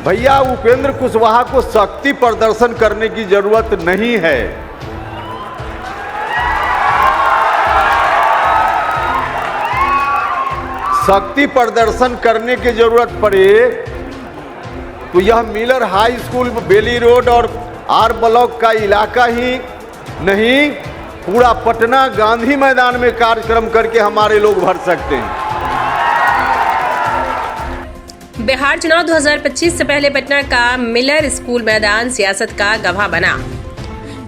भैया उपेंद्र कुशवाहा को शक्ति प्रदर्शन करने की जरूरत नहीं है। शक्ति प्रदर्शन करने की जरूरत पड़े तो यह मिलर हाई स्कूल, बेली रोड और आर ब्लॉक का इलाका ही नहीं, पूरा पटना गांधी मैदान में कार्यक्रम करके हमारे लोग भर सकते हैं। बिहार चुनाव 2025 से पहले पटना का मिलर स्कूल मैदान सियासत का गवाह बना,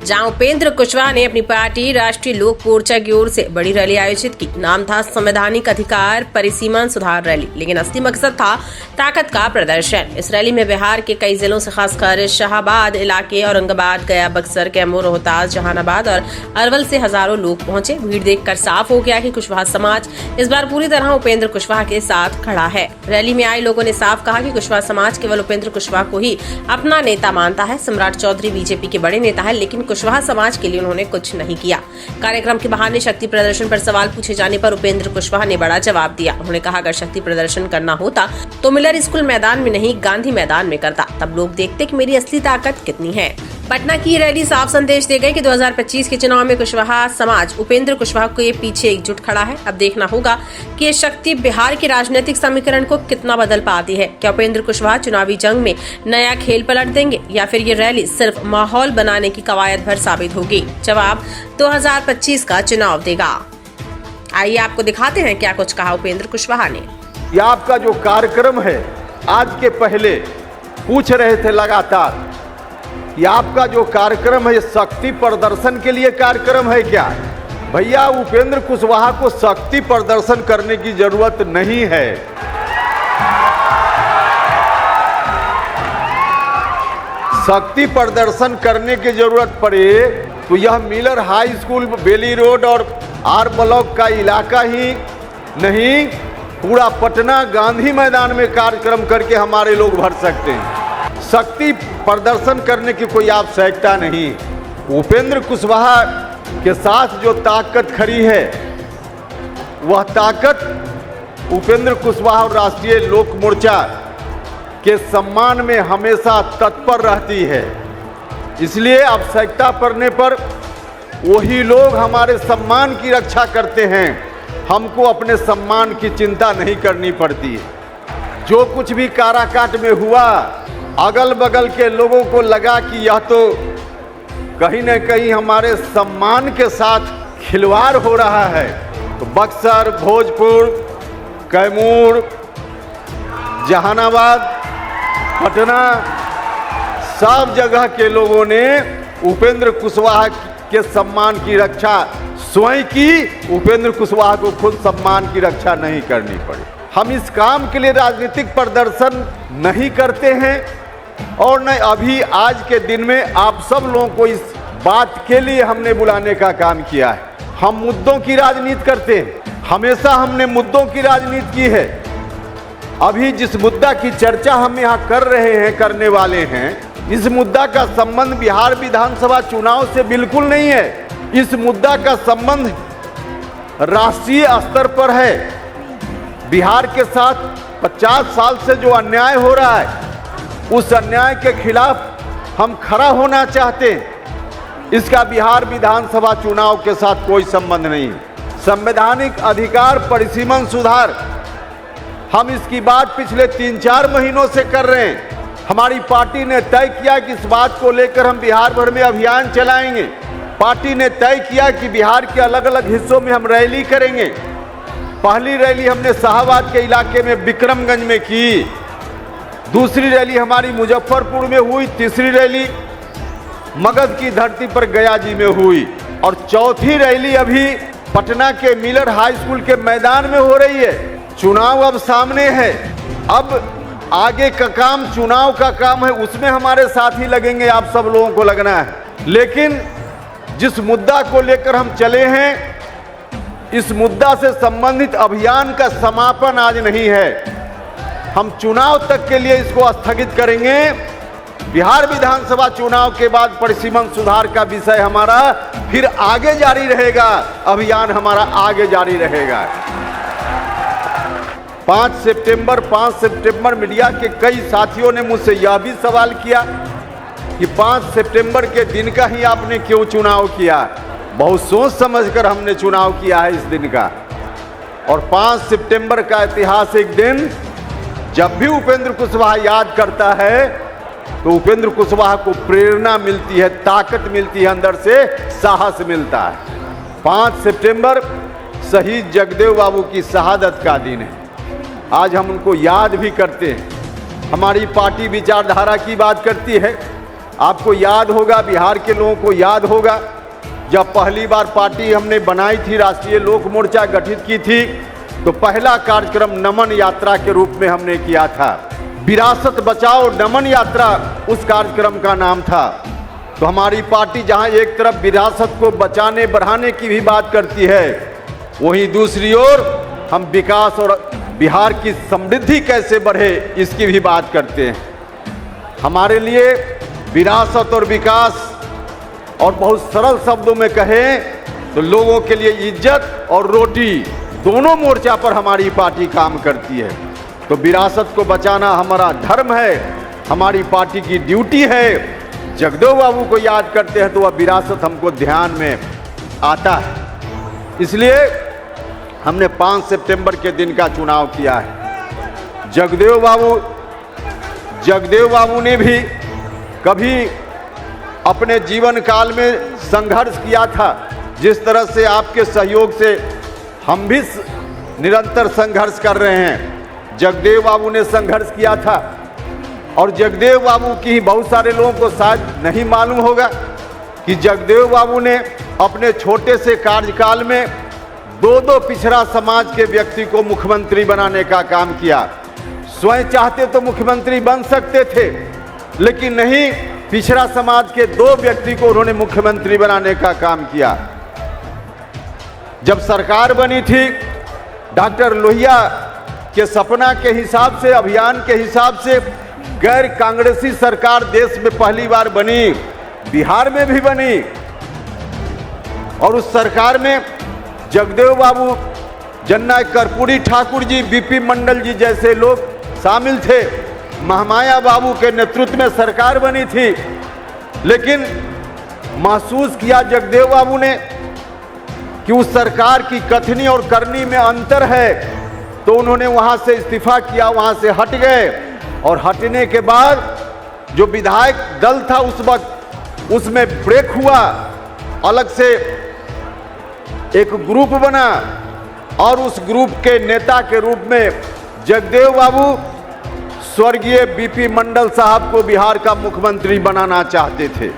जहां उपेंद्र कुशवाहा ने अपनी पार्टी राष्ट्रीय लोक मोर्चा की ओर से बड़ी रैली आयोजित की। नाम था संवैधानिक अधिकार परिसीमन सुधार रैली, लेकिन असली मकसद था ताकत का प्रदर्शन। इस रैली में बिहार के कई जिलों से खासकर शाहाबाद इलाके, औरंगाबाद, गया, बक्सर, कैमूर, रोहतास, जहानाबाद और अरवल से हजारों लोग पहुंचे। भीड़ देखकर साफ हो गया कि कुशवाहा समाज इस बार पूरी तरह उपेंद्र कुशवाहा के साथ खड़ा है। रैली में आए लोगों ने साफ कहा कि कुशवाहा समाज केवल उपेंद्र कुशवाहा को ही अपना नेता मानता है। सम्राट चौधरी बीजेपी के बड़े नेता है, लेकिन कुशवाहा समाज के लिए उन्होंने कुछ नहीं किया। कार्यक्रम के बहाने शक्ति प्रदर्शन पर सवाल पूछे जाने पर उपेंद्र कुशवाहा ने बड़ा जवाब दिया। उन्होंने कहा, अगर शक्ति प्रदर्शन करना होता तो मिलर स्कूल मैदान में नहीं, गांधी मैदान में करता, तब लोग देखते कि मेरी असली ताकत कितनी है। पटना की रैली साफ संदेश दे गई कि 2025 के चुनाव में कुशवाहा समाज उपेंद्र कुशवाहा के पीछे एकजुट खड़ा है। अब देखना होगा कि ये शक्ति बिहार के राजनीतिक समीकरण को कितना बदल पाती है। क्या उपेंद्र कुशवाहा चुनावी जंग में नया खेल पलट देंगे या फिर ये रैली सिर्फ माहौल बनाने की कवायद भर साबित होगी? जवाब 2025 का चुनाव देगा। आइए आपको दिखाते हैं क्या कुछ कहा उपेंद्र कुशवाहा ने। ये आपका जो कार्यक्रम है, आज के पहले पूछ रहे थे लगातार, ये आपका जो कार्यक्रम है, ये शक्ति प्रदर्शन के लिए कार्यक्रम है क्या? भैया उपेंद्र कुशवाहा को शक्ति प्रदर्शन करने की जरूरत नहीं है। शक्ति प्रदर्शन करने की जरूरत पड़े तो यह मिलर हाई स्कूल, बेली रोड और आर ब्लॉक का इलाका ही नहीं, पूरा पटना गांधी मैदान में कार्यक्रम करके हमारे लोग भर सकते हैं। शक्ति प्रदर्शन करने की कोई आवश्यकता नहीं। उपेंद्र कुशवाहा के साथ जो ताकत खड़ी है, वह ताकत उपेंद्र कुशवाहा और राष्ट्रीय लोक मोर्चा के सम्मान में हमेशा तत्पर रहती है। इसलिए आवश्यकता पड़ने पर वही लोग हमारे सम्मान की रक्षा करते हैं। हमको अपने सम्मान की चिंता नहीं करनी पड़ती है। जो कुछ भी काराकाट में हुआ, अगल बगल के लोगों को लगा कि यह तो कहीं न कहीं हमारे सम्मान के साथ खिलवाड़ हो रहा है, तो बक्सर, भोजपुर, कैमूर, जहानाबाद, पटना, सब जगह के लोगों ने उपेंद्र कुशवाहा के सम्मान की रक्षा स्वयं की। उपेंद्र कुशवाहा को खुद सम्मान की रक्षा नहीं करनी पड़ी। हम इस काम के लिए राजनीतिक प्रदर्शन नहीं करते हैं और न अभी आज के दिन में आप सब लोगों को इस बात के लिए हमने बुलाने का काम किया है। हम मुद्दों की राजनीति करते हैं, हमेशा हमने मुद्दों की राजनीति की है। अभी जिस मुद्दा की चर्चा हम यहाँ कर रहे हैं, करने वाले हैं, इस मुद्दा का संबंध बिहार विधानसभा चुनाव से बिल्कुल नहीं है। इस मुद्दा का संबंध राष्ट्रीय स्तर पर है। बिहार के साथ 50 साल से जो अन्याय हो रहा है, उस अन्याय के खिलाफ हम खड़ा होना चाहते हैं। इसका बिहार विधानसभा चुनाव के साथ कोई संबंध नहीं। संवैधानिक अधिकार परिसीमन सुधार, हम इसकी बात पिछले 3-4 महीनों से कर रहे हैं। हमारी पार्टी ने तय किया कि इस बात को लेकर हम बिहार भर में अभियान चलाएंगे। पार्टी ने तय किया कि बिहार के अलग अलग हिस्सों में हम रैली करेंगे। पहली रैली हमने शाहाबाद के इलाके में विक्रमगंज में की, दूसरी रैली हमारी मुजफ्फरपुर में हुई, तीसरी रैली मगध की धरती पर गया जी में हुई और चौथी रैली अभी पटना के मिलर हाई स्कूल के मैदान में हो रही है। चुनाव अब सामने है, अब आगे का काम चुनाव का काम है, उसमें हमारे साथ ही लगेंगे, आप सब लोगों को लगना है। लेकिन जिस मुद्दा को लेकर हम चले हैं, इस मुद्दा से संबंधित अभियान का समापन आज नहीं है। हम चुनाव तक के लिए इसको स्थगित करेंगे। बिहार विधानसभा चुनाव के बाद परिसीमन सुधार का विषय हमारा फिर आगे जारी रहेगा, अभियान हमारा आगे जारी रहेगा। 5 सितंबर मीडिया के कई साथियों ने मुझसे यह भी सवाल किया कि 5 सितंबर के दिन का ही आपने क्यों चुनाव किया। बहुत सोच समझकर हमने चुनाव किया है इस दिन का। और 5 सितंबर का ऐतिहासिक दिन जब भी उपेंद्र कुशवाहा याद करता है तो उपेंद्र कुशवाहा को प्रेरणा मिलती है, ताकत मिलती है, अंदर से साहस मिलता है। 5 सितंबर शहीद जगदेव बाबू की शहादत का दिन है। आज हम उनको याद भी करते हैं। हमारी पार्टी विचारधारा की बात करती है। आपको याद होगा, बिहार के लोगों को याद होगा, जब पहली बार पार्टी हमने बनाई थी, राष्ट्रीय लोक मोर्चा गठित की थी, तो पहला कार्यक्रम नमन यात्रा के रूप में हमने किया था। विरासत बचाओ नमन यात्रा उस कार्यक्रम का नाम था। तो हमारी पार्टी जहां एक तरफ विरासत को बचाने बढ़ाने की भी बात करती है, वहीं दूसरी ओर हम विकास और बिहार की समृद्धि कैसे बढ़े इसकी भी बात करते हैं। हमारे लिए विरासत और विकास, और बहुत सरल शब्दों में कहें तो लोगों के लिए इज्जत और रोटी, दोनों मोर्चा पर हमारी पार्टी काम करती है। तो विरासत को बचाना हमारा धर्म है, हमारी पार्टी की ड्यूटी है। जगदेव बाबू को याद करते हैं तो वह विरासत हमको ध्यान में आता है। इसलिए हमने 5 सितंबर के दिन का चुनाव किया है। जगदेव बाबू ने भी कभी अपने जीवन काल में संघर्ष किया था। जिस तरह से आपके सहयोग से हम भी निरंतर संघर्ष कर रहे हैं, जगदेव बाबू ने संघर्ष किया था। और जगदेव बाबू की ही बहुत सारे लोगों को शायद नहीं मालूम होगा कि जगदेव बाबू ने अपने छोटे से कार्यकाल में 2 पिछड़ा समाज के व्यक्ति को मुख्यमंत्री बनाने का काम किया। स्वयं चाहते तो मुख्यमंत्री बन सकते थे, लेकिन नहीं, पिछड़ा समाज के 2 व्यक्ति को उन्होंने मुख्यमंत्री बनाने का काम किया। जब सरकार बनी थी, डॉक्टर लोहिया के सपना के हिसाब से, अभियान के हिसाब से गैर कांग्रेसी सरकार देश में पहली बार बनी, बिहार में भी बनी। और उस सरकार में जगदेव बाबू, जननायक कर्पूरी ठाकुर जी, बीपी मंडल जी जैसे लोग शामिल थे। महामाया बाबू के नेतृत्व में सरकार बनी थी। लेकिन महसूस किया जगदेव बाबू ने कि उस सरकार की कथनी और करनी में अंतर है, तो उन्होंने वहां से इस्तीफा किया, वहां से हट गए। और हटने के बाद जो विधायक दल था उस वक्त, उसमें ब्रेक हुआ, अलग से एक ग्रुप बना, और उस ग्रुप के नेता के रूप में जगदेव बाबू स्वर्गीय बीपी मंडल साहब को बिहार का मुख्यमंत्री बनाना चाहते थे।